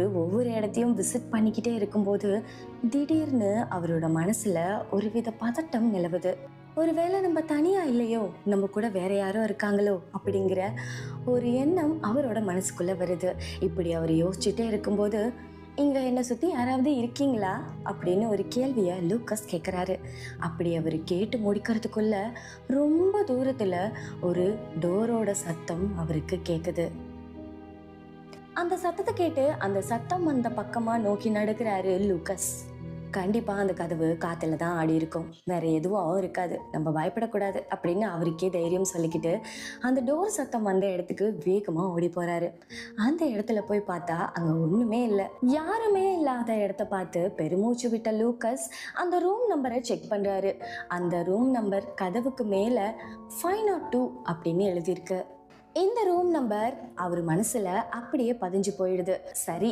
அவர் ஒவ்வொரு இடத்தையும் விசிட் பண்ணிக்கிட்டே இருக்கும்போது திடீர்னு அவரோட மனசுல ஒருவித பதட்டம் நிலவுது. ஒருவேளை நம்ம தனியா இல்லையோ, நம்ம கூட வேற யாரோ இருக்காங்களோ அப்படிங்கிற ஒரு எண்ணம் அவரோட மனசுக்குள்ள வருது. இப்படி அவர் யோசிச்சுட்டே இருக்கும்போது, இங்க என்ன சுத்தி யாராவது இருக்கீங்களா அப்படின்னு ஒரு கேள்விய லூக்கஸ் கேக்குறாரு. அப்படி அவர் கேட்டு முடிக்கிறதுக்குள்ள ரொம்ப தூரத்துல ஒரு டோரோட சத்தம் அவருக்கு கேக்குது. அந்த சத்தத்தை கேட்டு அந்த சத்தம் அந்த பக்கமா நோக்கி நடக்கிறாரு லூக்கஸ். கண்டிப்பா அந்த கதவு காத்துல தான் ஆடி இருக்கும், வேற எதுவும் இருக்காது, நம்ம பயப்படக்கூடாது அப்படின்னு அவருக்கே தைரியம் சொல்லிக்கிட்டு அந்த டோர் சத்தம் வந்த இடத்துக்கு வேகமா ஓடி போறாரு. அந்த இடத்துல போய் பார்த்தா அங்க ஒண்ணுமே இல்லை. யாருமே இல்லாத இடத்த பார்த்து பெருமூச்சு விட்ட லூக்கஸ் அந்த ரூம் நம்பரை செக் பண்றாரு. அந்த ரூம் நம்பர் கதவுக்கு மேல 502 அப்படின்னு எழுதியிருக்கு. இந்த ரூம் நம்பர் அவர் மனசுல அப்படியே பதிஞ்சு போயிடுது. சரி,